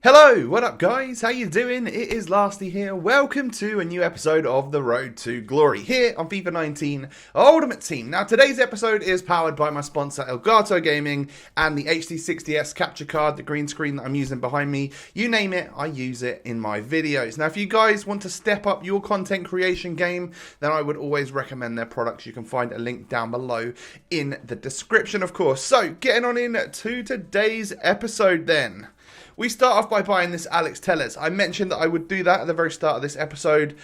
Hello, what up guys? How you doing? It is Lasty here. Welcome to a new episode of The Road to Glory here on FIFA 19 Ultimate Team. Now today's episode is powered by my sponsor Elgato Gaming and the HD60S capture card, the green screen that I'm using behind me. You name it, I use it in my videos. Now if you guys want to step up your content creation game, then I would always recommend their products. You can find a link down below in the description, of course. So getting on in to today's episode then. We start off by buying this Alex Telles. I mentioned that I would do that at the very start of this episode,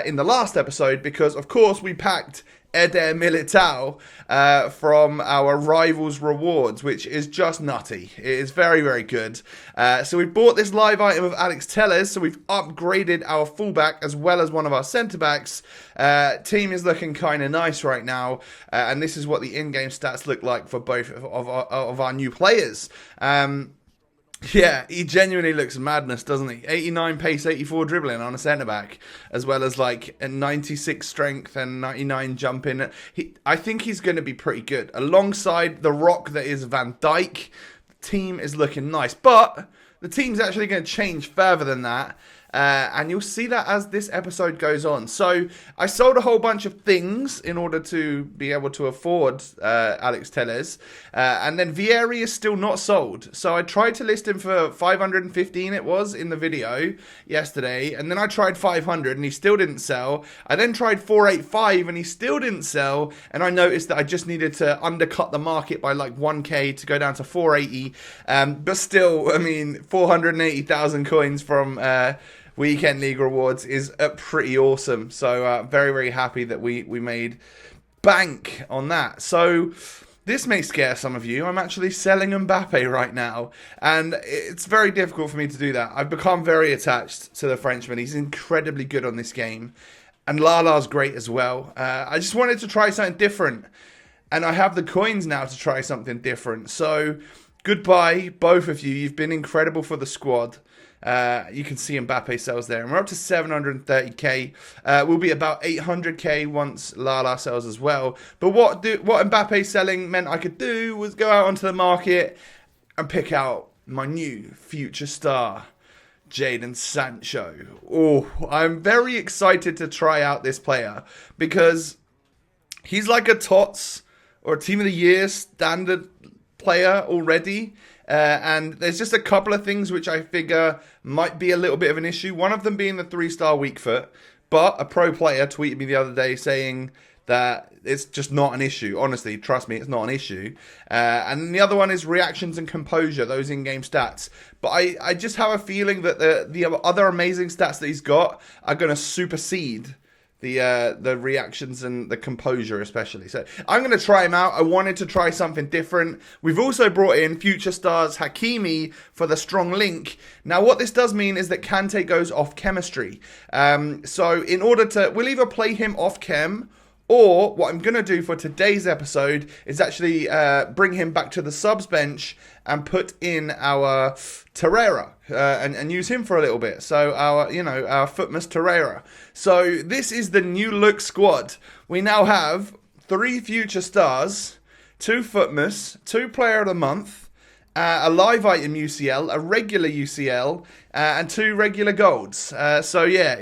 in the last episode, because of course we packed Eder Militao from our Rivals Rewards, which is just nutty. It is very, very good. So we bought this live item of Alex Telles, so we've upgraded our fullback as well as one of our centre-backs. Team is looking kind of nice right now, and this is what the in-game stats look like for both of our new players. Yeah, he genuinely looks madness, doesn't he? 89 pace, 84 dribbling on a centre-back, as well as like a 96 strength and 99 jumping. I think he's going to be pretty good. Alongside the rock that is Van Dijk, the team is looking nice. But the team's actually going to change further than that. And you'll see that as this episode goes on. So I sold a whole bunch of things in order to be able to afford Alex Telles. And then Vieri is still not sold. So I tried to list him for 515 it was in the video yesterday. And then I tried 500 and he still didn't sell. I then tried 485 and he still didn't sell. And I noticed that I just needed to undercut the market by like 1k to go down to 480. But still, I mean, 480,000 coins from Weekend League rewards is pretty awesome. So very, very happy that we made bank on that. So this may scare some of you. I'm actually selling Mbappe right now. And it's very difficult for me to do that. I've become very attached to the Frenchman. He's incredibly good on this game. And Lala's great as well. I just wanted to try something different. And I have the coins now to try something different. So goodbye, both of you. You've been incredible for the squad. You can see Mbappe sells there, and we're up to 730k. We'll be about 800k once Lala sells as well. But what Mbappe selling meant I could do was go out onto the market and pick out my new future star, Jadon Sancho. Oh, I'm very excited to try out this player because he's like a TOTS or a Team of the Year standard player already. And there's just a couple of things which I figure might be a little bit of an issue. One of them being the 3-star weak foot. But a pro player tweeted me the other day saying that it's just not an issue. Honestly, trust me, it's not an issue. And the other one is reactions and composure, those in-game stats. But I just have a feeling that the other amazing stats that he's got are going to supersede the reactions and the composure especially. So I'm going to try him out. I wanted to try something different. We've also brought in Future Stars Hakimi for the strong link. Now what this does mean is that Kante goes off chemistry. So in order to, we'll either play him off chem, or what I'm going to do for today's episode is actually bring him back to the subs bench and put in our Torreira and use him for a little bit. So our Footmas Torreira. So this is the new look squad. We now have 3 future stars, 2 Footmas, 2 player of the month, a live item UCL, a regular UCL, and 2 regular golds. So yeah,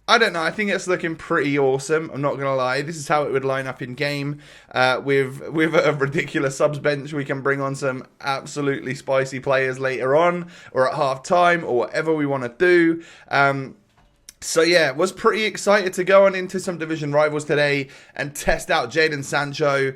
I don't know, I think it's looking pretty awesome, I'm not going to lie. This is how it would line up in game. With a ridiculous subs bench, we can bring on some absolutely spicy players later on, or at half time, or whatever we want to do. So yeah, was pretty excited to go on into some division rivals today and test out Jadon Sancho,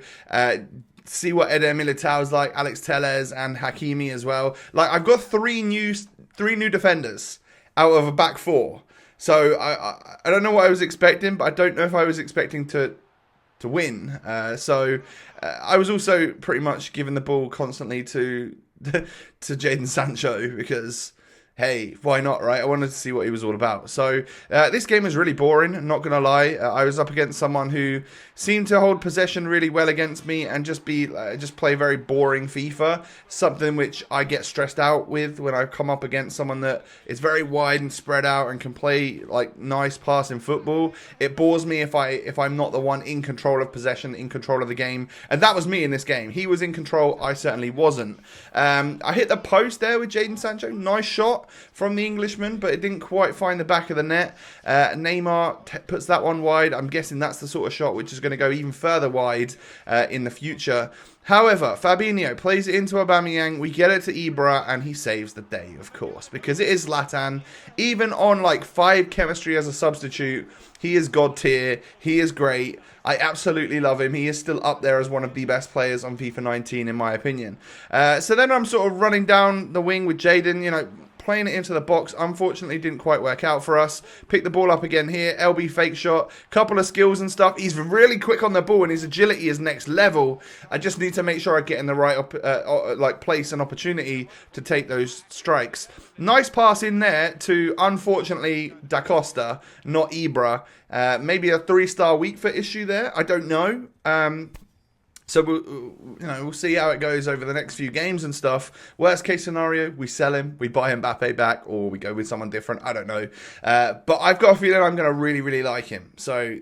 see what Eder Militao's like, Alex Telles and Hakimi as well. Like, I've got three new defenders out of a back 4. So I don't know what I was expecting, but I don't know if I was expecting to win. So I was also pretty much giving the ball constantly to Jadon Sancho because, hey, why not, right? I wanted to see what he was all about. So this game was really boring, I'm not going to lie. I was up against someone who seemed to hold possession really well against me and just play very boring FIFA. Something which I get stressed out with when I come up against someone that is very wide and spread out and can play like nice passing football. It bores me if I'm not the one in control of possession, in control of the game. And that was me in this game. He was in control, I certainly wasn't. I hit the post there with Jadon Sancho. Nice shot. shot from the Englishman, but it didn't quite find the back of the net. Neymar puts that one wide. I'm guessing that's the sort of shot which is going to go even further wide in the future. However, Fabinho plays it into Aubameyang, we get it to Ibra, and he saves the day, of course, because it is Zlatan. Even on like 5 chemistry as a substitute, he is god tier, he is great. I absolutely love him. He is still up there as one of the best players on FIFA 19, in my opinion. So then I'm sort of running down the wing with Jadon, you know, playing it into the box. Unfortunately, didn't quite work out for us. Pick the ball up again here. LB fake shot. Couple of skills and stuff. He's really quick on the ball and his agility is next level. I just need to make sure I get in the right like place and opportunity to take those strikes. Nice pass in there to, unfortunately, Da Costa, not Ibra. Maybe a 3-star weak foot issue there. I don't know. So we'll see how it goes over the next few games and stuff. Worst case scenario, we sell him, we buy Mbappe back, or we go with someone different. I don't know. But I've got a feeling I'm going to really, really like him. So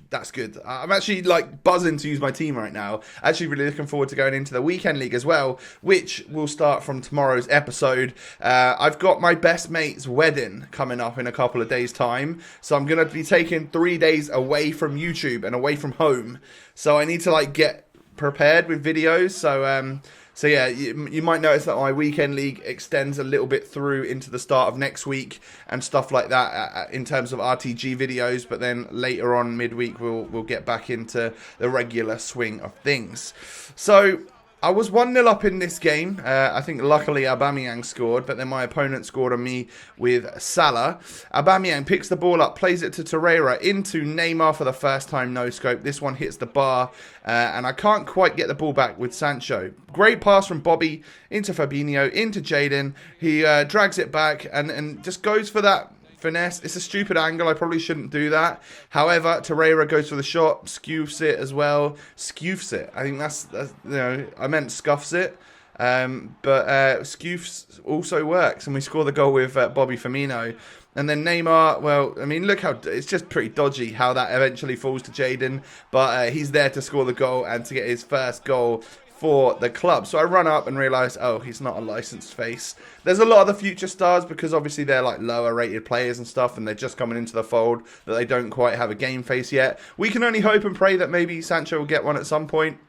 that's good. I'm actually like buzzing to use my team right now. Actually really looking forward to going into the weekend league as well, which will start from tomorrow's episode. I've got my best mate's wedding coming up in a couple of days' time. So I'm going to be taking 3 days away from YouTube and away from home. So I need to like get prepared with videos, so yeah, you might notice that my weekend league extends a little bit through into the start of next week and stuff like that in terms of RTG videos, but then later on midweek we'll get back into the regular swing of things. So I was 1-0 up in this game. I think luckily Aubameyang scored, but then my opponent scored on me with Salah. Aubameyang picks the ball up, plays it to Torreira into Neymar for the first time, no scope. This one hits the bar, and I can't quite get the ball back with Sancho. Great pass from Bobby into Fabinho, into Jadon. He drags it back and just goes for that finesse. It's a stupid angle. I probably shouldn't do that. However, Torreira goes for the shot, scoofs it as well. Scoofs it. I think that's you know, I meant scuffs it. But scoofs also works, and we score the goal with Bobby Firmino. And then Neymar, well, I mean, look how it's just pretty dodgy how that eventually falls to Jadon, but he's there to score the goal and to get his first goal for the club. So I run up and realise, oh, he's not a licensed face. There's a lot of the future stars because obviously they're like lower rated players and stuff, and they're just coming into the fold that they don't quite have a game face yet. We can only hope and pray that maybe Sancho will get one at some point.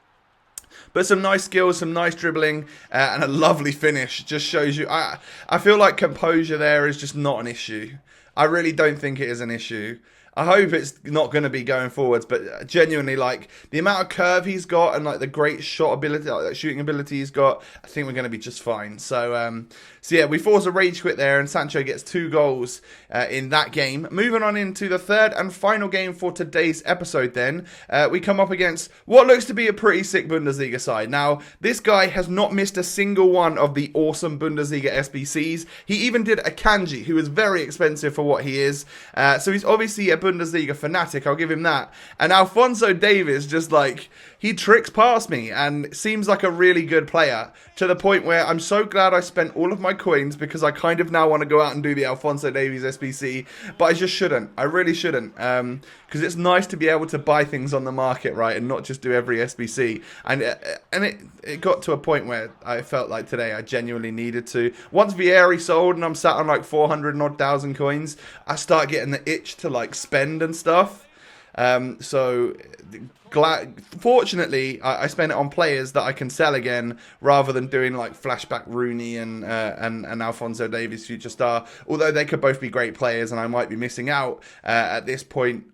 But some nice skills, some nice dribbling, and a lovely finish. Just shows you, I feel like composure there is just not an issue. I really don't think it is an issue. I hope it's not going to be going forwards, but genuinely, like, the amount of curve he's got and, like, the great shot ability, like, shooting ability he's got, I think we're going to be just fine. So yeah, we force a rage quit there, and Sancho gets 2 goals in that game. Moving on into the third and final game for today's episode then, we come up against what looks to be a pretty sick Bundesliga side. Now, this guy has not missed a single one of the awesome Bundesliga SBCs. He even did a Kanji, who is very expensive for what he is. So he's obviously a Bundesliga fanatic, I'll give him that. And Alphonso Davies just like, he tricks past me and seems like a really good player, to the point where I'm so glad I spent all of my coins, because I kind of now want to go out and do the Alphonso Davies SBC, but I just shouldn't. I really shouldn't, because it's nice to be able to buy things on the market, right, and not just do every SBC. And it got to a point where I felt like today I genuinely needed to. Once Vieri sold and I'm sat on like 400 and odd thousand coins, I start getting the itch to like spend and stuff. So fortunately, I spend it on players that I can sell again, rather than doing like flashback Rooney and Alphonso Davies future star. Although they could both be great players, and I might be missing out at this point.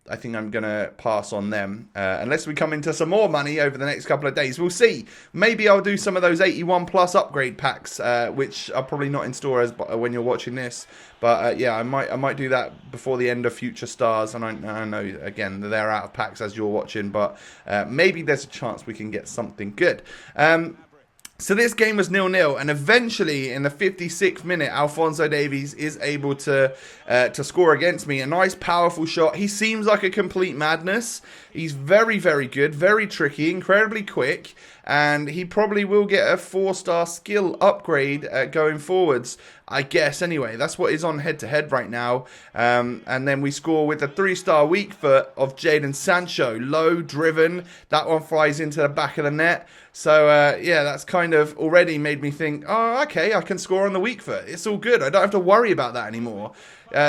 I think I'm gonna pass on them unless we come into some more money over the next couple of days. We'll see. Maybe I'll do some of those 81 plus upgrade packs, which are probably not in store as when you're watching this. But yeah, I might do that before the end of Future Stars. And I know again they're out of packs as you're watching, but maybe there's a chance we can get something good. So this game was 0-0, and eventually in the 56th minute, Alphonso Davies is able to score against me. A nice, powerful shot. He seems like a complete madness. He's very, very good, very tricky, incredibly quick, and he probably will get a 4-star skill upgrade going forwards, I guess. Anyway, that's what is on head-to-head right now. And then we score with a 3-star weak foot of Jadon Sancho. Low, driven. That one flies into the back of the net. So, yeah, that's kind of already made me think, oh, okay, I can score on the weak foot. It's all good. I don't have to worry about that anymore.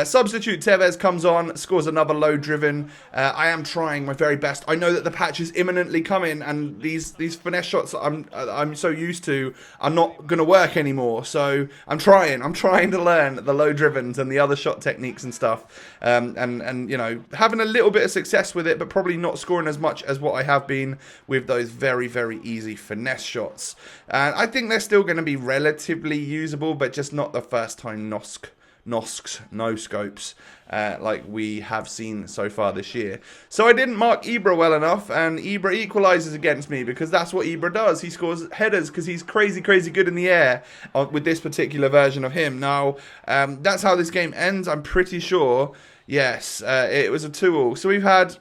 Substitute Tevez comes on, scores another low-driven. I am trying my very best. I know that the patch is imminently coming, and these finesse shots I'm so used to are not going to work anymore. So I'm trying to learn the low-drivens and the other shot techniques and stuff. And you know, having a little bit of success with it, but probably not scoring as much as what I have been with those very, very easy finesse shots. And I think they're still going to be relatively usable, but just not the first time no scopes like we have seen so far this year. So I didn't mark Ibra well enough, and Ibra equalizes against me because that's what Ibra does. He scores headers because he's crazy good in the air with this particular version of him. Now, that's how this game ends, I'm pretty sure. Yes, it was a 2-2. So we've had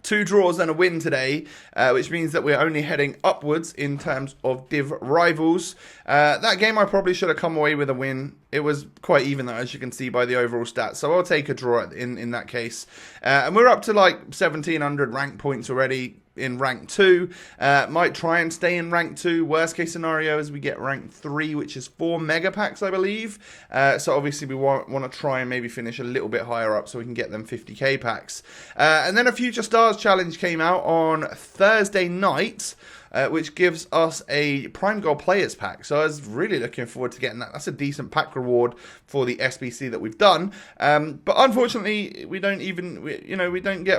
2 draws and a win today, which means that we're only heading upwards in terms of div rivals. That game I probably should have come away with a win. It was quite even though, as you can see by the overall stats. So I'll take a draw in that case. And we're up to like 1,700 rank points already in rank 2. Might try and stay in rank 2. Worst case scenario is we get rank 3, which is 4 mega packs, I believe. So obviously we want to try and maybe finish a little bit higher up so we can get them 50k packs. And then a Future Stars challenge came out on Thursday night, which gives us a Prime Gold Players pack. So I was really looking forward to getting that. That's a decent pack reward for the SBC that we've done. But unfortunately, we don't get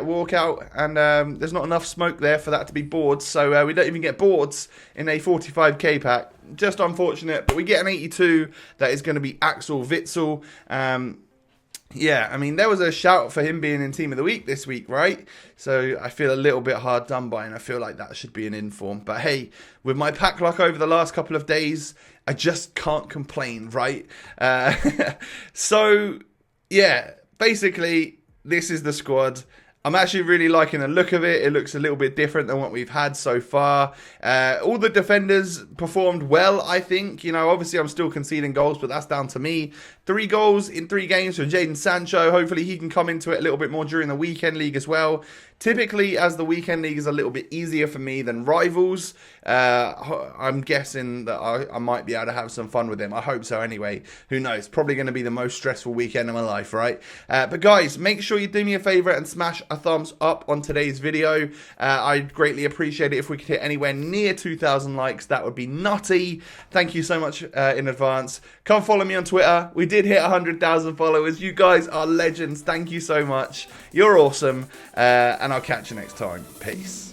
walkout, and there's not enough smoke there for that to be boards. So we don't even get boards in a 45k pack. Just unfortunate, but we get an 82 that is going to be Axel Witsel. Yeah, I mean, there was a shout for him being in Team of the Week this week, right? So I feel a little bit hard done by, and I feel like that should be an inform. But hey, with my pack luck over the last couple of days, I just can't complain, right? So, yeah, basically, this is the squad. I'm actually really liking the look of it. It looks a little bit different than what we've had so far. All the defenders performed well, I think. You know, obviously I'm still conceding goals, but that's down to me. 3 goals in 3 games from Jadon Sancho. Hopefully he can come into it a little bit more during the weekend league as well. Typically, as the weekend league is a little bit easier for me than rivals, I'm guessing that I might be able to have some fun with him. I hope so anyway. Who knows? Probably going to be the most stressful weekend of my life, right? But guys, make sure you do me a favor and smash a thumbs up on today's video. I'd greatly appreciate it if we could hit anywhere near 2,000 likes. That would be nutty. Thank you so much in advance. Come follow me on Twitter. We did hit 100,000 followers. You guys are legends. Thank you so much. You're awesome. And I'll catch you next time. Peace.